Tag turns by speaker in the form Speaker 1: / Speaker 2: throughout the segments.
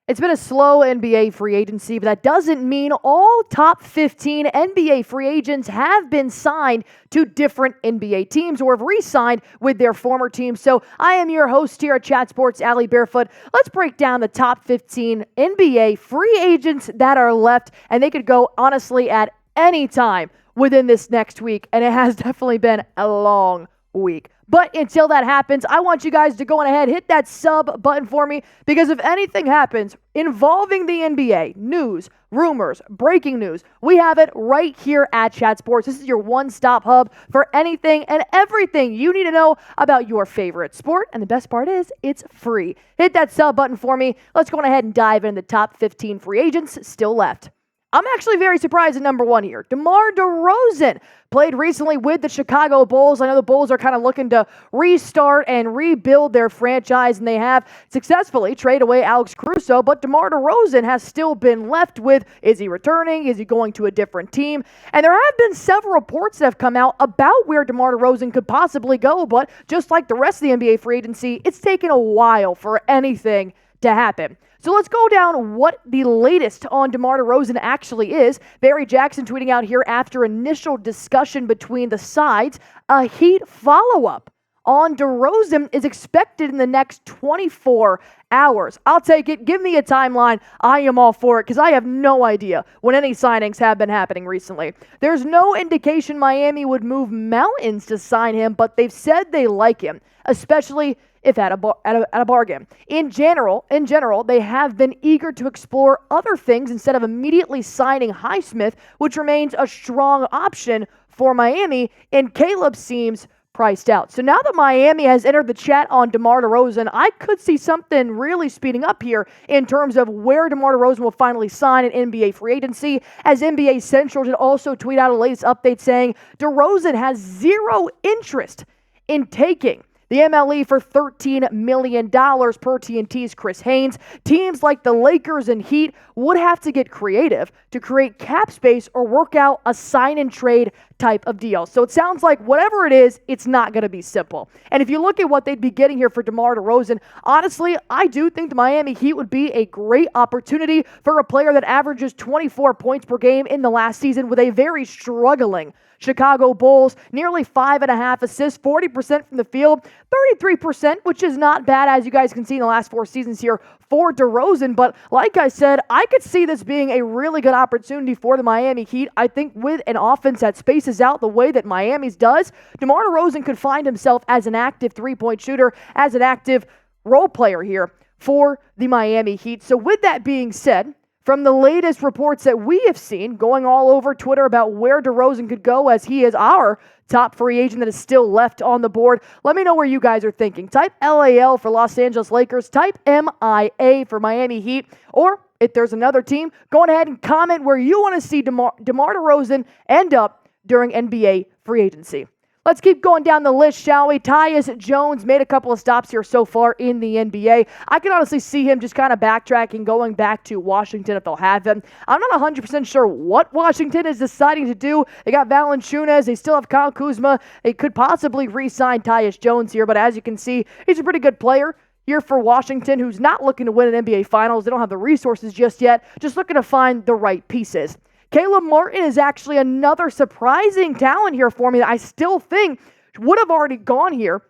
Speaker 1: It's been a slow NBA free agency, but that doesn't mean all top 15 NBA free agents have been signed to different NBA teams or have re-signed with their former teams. So I am your host here at Chat Sports, Allie Barefoot. Let's break down the top 15 NBA free agents that are left, and they could go, honestly, at any time within this next week, and it has definitely been a long week. But until that happens, I want you guys to go on ahead, hit that sub button for me, because if anything happens involving the NBA, news, rumors, breaking news, we have it right here at Chat Sports. This is your one-stop hub for anything and everything you need to know about your favorite sport, and the best part is, it's free. Hit that sub button for me. Let's go on ahead and dive into the top 15 free agents still left. I'm actually very surprised at number one here. DeMar DeRozan played recently with the Chicago Bulls. I know the Bulls are kind of looking to restart and rebuild their franchise, and they have successfully traded away Alex Caruso, but DeMar DeRozan has still been left with, is he returning? Is he going to a different team? And there have been several reports that have come out about where DeMar DeRozan could possibly go, but just like the rest of the NBA free agency, it's taken a while for anything to happen. So let's go down what the latest on DeMar DeRozan actually is. Barry Jackson tweeting out here after initial discussion between the sides, a Heat follow-up on DeRozan is expected in the next 24 hours. I'll take it. Give me a timeline. I am all for it because I have no idea when any signings have been happening recently. There's no indication Miami would move mountains to sign him, but they've said they like him, especially if at a bargain. In general, they have been eager to explore other things instead of immediately signing Highsmith, which remains a strong option for Miami, and Caleb seems priced out. So now that Miami has entered the chat on DeMar DeRozan, I could see something really speeding up here in terms of where DeMar DeRozan will finally sign an NBA free agency, as NBA Central did also tweet out a latest update saying DeRozan has zero interest in taking the MLE for $13 million per TNT's Chris Haynes. Teams like the Lakers and Heat would have to get creative to create cap space or work out a sign-and-trade type of deal. So it sounds like whatever it is, it's not going to be simple. And if you look at what they'd be getting here for DeMar DeRozan, honestly, I do think the Miami Heat would be a great opportunity for a player that averages 24 points per game in the last season with a very struggling Chicago Bulls, nearly 5.5 assists, 40% from the field, 33%, which is not bad, as you guys can see in the last 4 seasons here for DeRozan. But like I said, I could see this being a really good opportunity for the Miami Heat. I think with an offense that spaces out the way that Miami's does, DeMar DeRozan could find himself as an active three-point shooter, as an active role player here for the Miami Heat. So with that being said, from the latest reports that we have seen going all over Twitter about where DeRozan could go, as he is our top free agent that is still left on the board, let me know where you guys are thinking. Type LAL for Los Angeles Lakers, type MIA for Miami Heat, or if there's another team, go ahead and comment where you want to see DeMar DeRozan end up during NBA free agency. Let's keep going down the list, shall we? Tyus Jones made a couple of stops here so far in the NBA. I can honestly see him just kind of backtracking, going back to Washington if they'll have him. I'm not 100% sure what Washington is deciding to do. They got Valanciunas. They still have Kyle Kuzma. They could possibly re-sign Tyus Jones here, but as you can see, he's a pretty good player here for Washington, who's not looking to win an NBA Finals. They don't have the resources just yet, just looking to find the right pieces. Caleb Martin is actually another surprising talent here for me that I still think would have already gone here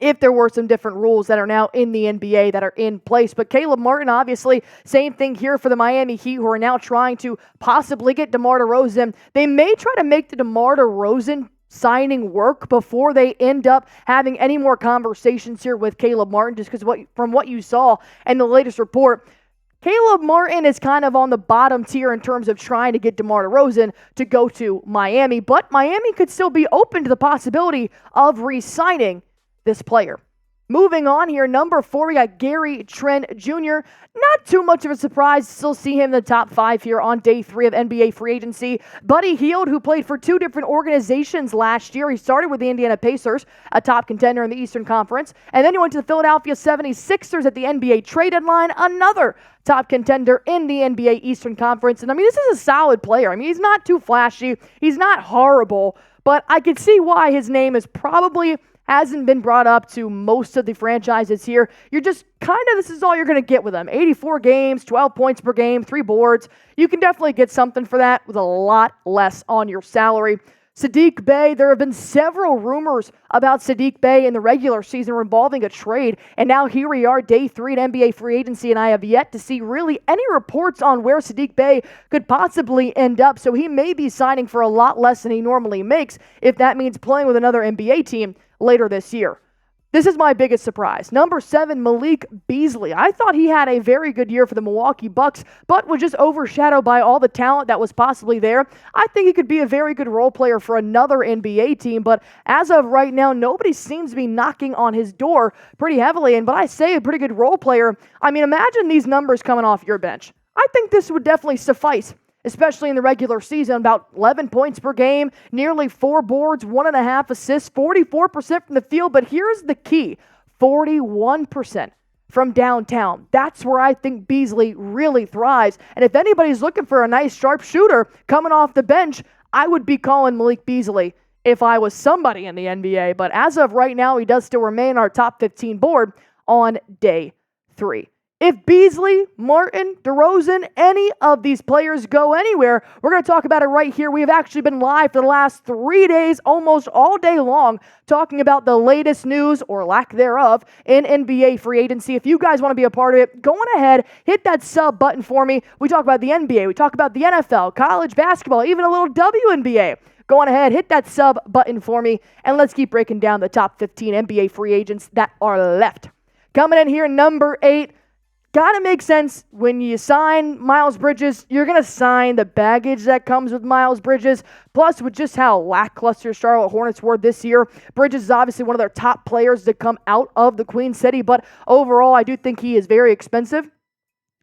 Speaker 1: if there were some different rules that are now in the NBA that are in place. But Caleb Martin, obviously, same thing here for the Miami Heat, who are now trying to possibly get DeMar DeRozan. They may try to make the DeMar DeRozan signing work before they end up having any more conversations here with Caleb Martin, just because from what you saw in the latest report, Caleb Martin is kind of on the bottom tier in terms of trying to get DeMar DeRozan to go to Miami, but Miami could still be open to the possibility of re-signing this player. Moving on here, number 4, we got Gary Trent Jr. Not too much of a surprise. Still see him in the top 5 here on day 3 of NBA free agency. Buddy Hield, who played for 2 different organizations last year. He started with the Indiana Pacers, a top contender in the Eastern Conference. And then he went to the Philadelphia 76ers at the NBA trade deadline, another top contender in the NBA Eastern Conference. And I mean, this is a solid player. I mean, he's not too flashy. He's not horrible. but I can see why his name is probably hasn't been brought up to most of the franchises here. You're just this is all you're going to get with him. 84 games, 12 points per game, 3 boards. You can definitely get something for that with a lot less on your salary. Saddiq Bey, there have been several rumors about Saddiq Bey in the regular season involving a trade, and now here we are, day 3 at NBA free agency, and I have yet to see really any reports on where Saddiq Bey could possibly end up, so he may be signing for a lot less than he normally makes if that means playing with another NBA team later this year. This is my biggest surprise. Number 7, Malik Beasley. I thought he had a very good year for the Milwaukee Bucks, but was just overshadowed by all the talent that was possibly there. I think he could be a very good role player for another NBA team, but as of right now, nobody seems to be knocking on his door pretty heavily. And when I say a pretty good role player, I mean, imagine these numbers coming off your bench. I think this would definitely suffice, especially in the regular season. About 11 points per game, nearly 4 boards, 1.5 assists, 44% from the field. But here's the key, 41% from downtown. That's where I think Beasley really thrives. And if anybody's looking for a nice sharp shooter coming off the bench, I would be calling Malik Beasley if I was somebody in the NBA. But as of right now, he does still remain our top 15 board on day 3. If Beasley, Martin, DeRozan, any of these players go anywhere, we're going to talk about it right here. We have actually been live for the last 3 days, almost all day long, talking about the latest news or lack thereof in NBA free agency. If you guys want to be a part of it, go on ahead, hit that sub button for me. We talk about the NBA, we talk about the NFL, college basketball, even a little WNBA. Go on ahead, hit that sub button for me, and let's keep breaking down the top 15 NBA free agents that are left. Coming in here, number 8. Gotta make sense when you sign Miles Bridges. You're going to sign the baggage that comes with Miles Bridges. Plus, with just how lackluster Charlotte Hornets were this year, Bridges is obviously one of their top players to come out of the Queen City. But overall, I do think he is very expensive.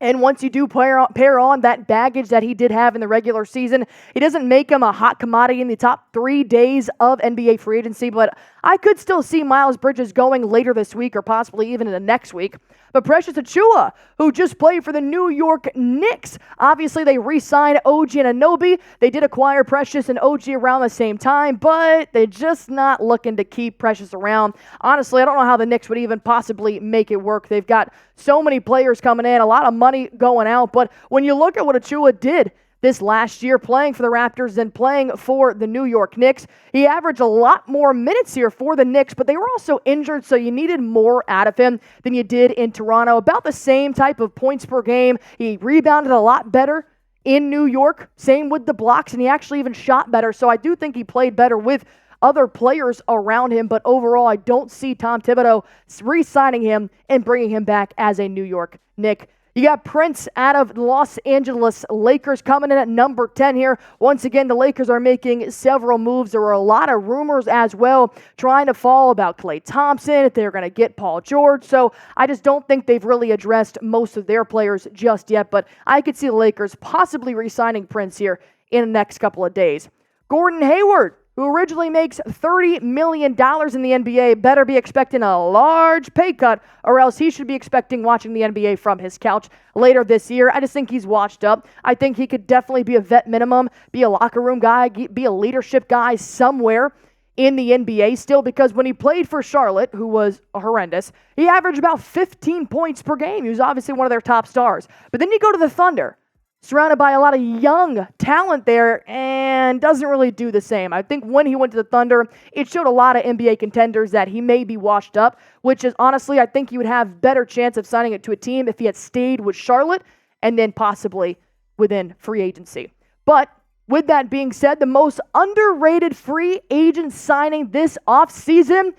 Speaker 1: And once you do pair on that baggage that he did have in the regular season, it doesn't make him a hot commodity in the top 3 days of NBA free agency. But I could still see Miles Bridges going later this week or possibly even in the next week. But Precious Achiuwa, who just played for the New York Knicks, obviously they re-signed OG Anunoby. They did acquire Precious and OG around the same time, but they're just not looking to keep Precious around. Honestly, I don't know how the Knicks would even possibly make it work. They've got so many players coming in, a lot of money going out, but when you look at what Achiuwa did this last year, playing for the Raptors and playing for the New York Knicks, he averaged a lot more minutes here for the Knicks, but they were also injured, so you needed more out of him than you did in Toronto. About the same type of points per game. He rebounded a lot better in New York. Same with the blocks, and he actually even shot better, so I do think he played better with other players around him, but overall, I don't see Tom Thibodeau re-signing him and bringing him back as a New York Knick. You got Prince out of the Los Angeles Lakers coming in at number 10 here. Once again, the Lakers are making several moves. There were a lot of rumors as well trying to fall about Klay Thompson, if they're going to get Paul George. So I just don't think they've really addressed most of their players just yet. But I could see the Lakers possibly re-signing Prince here in the next couple of days. Gordon Hayward, who originally makes $30 million in the NBA, better be expecting a large pay cut, or else he should be expecting watching the NBA from his couch later this year. I just think he's washed up. I think he could definitely be a vet minimum, be a locker room guy, be a leadership guy somewhere in the NBA still, because when he played for Charlotte, who was horrendous, he averaged about 15 points per game. He was obviously one of their top stars. But then you go to the Thunder, surrounded by a lot of young talent there, and doesn't really do the same. I think when he went to the Thunder, it showed a lot of NBA contenders that he may be washed up, which is honestly, I think he would have better chance of signing it to a team if he had stayed with Charlotte and then possibly within free agency. But with that being said, the most underrated free agent signing this offseason,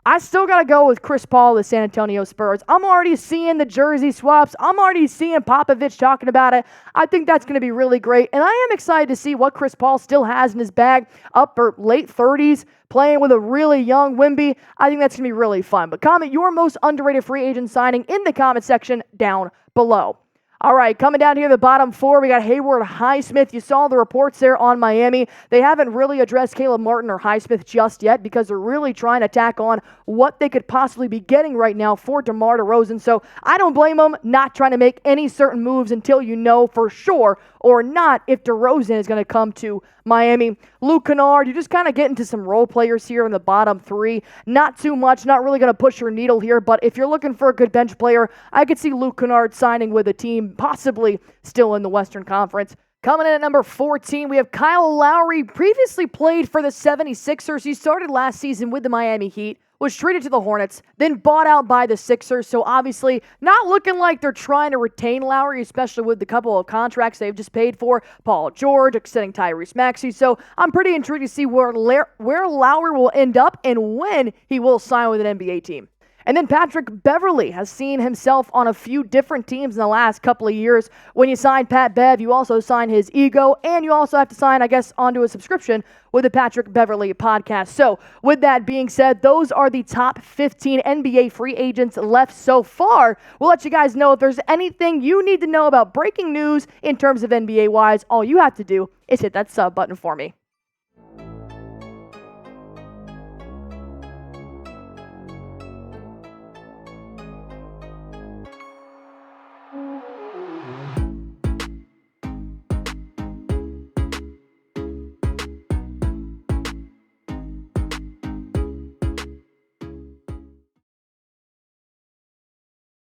Speaker 1: I still got to go with Chris Paul, the San Antonio Spurs. I'm already seeing the jersey swaps. I'm already seeing Popovich talking about it. I think that's going to be really great. And I am excited to see what Chris Paul still has in his bag, upper late 30s, playing with a really young Wemby. I think that's going to be really fun. But comment your most underrated free agent signing in the comment section down below. All right, coming down here, the bottom four, we got Hayward, Highsmith. You saw the reports there on Miami. They haven't really addressed Caleb Martin or Highsmith just yet because they're really trying to tack on what they could possibly be getting right now for DeMar DeRozan. So I don't blame them not trying to make any certain moves until you know for sure or not if DeRozan is going to come to Miami. Luke Kennard, you just kind of get into some role players here in the bottom three. Not too much, not really going to push your needle here, but if you're looking for a good bench player, I could see Luke Kennard signing with a team possibly still in the Western Conference. Coming in at number 14, we have Kyle Lowry, previously played for the 76ers. He started last season with the Miami Heat, was traded to the Hornets, then bought out by the Sixers. So obviously not looking like they're trying to retain Lowry, especially with the couple of contracts they've just paid for. Paul George, extending Tyrese Maxey. So I'm pretty intrigued to see where Lowry will end up and when he will sign with an NBA team. And then Patrick Beverley has seen himself on a few different teams in the last couple of years. When you sign Pat Bev, you also sign his ego, and you also have to sign, I guess, onto a subscription with the Patrick Beverley Podcast. So with that being said, those are the top 15 NBA free agents left so far. We'll let you guys know if there's anything you need to know about breaking news in terms of NBA-wise. All you have to do is hit that sub button for me.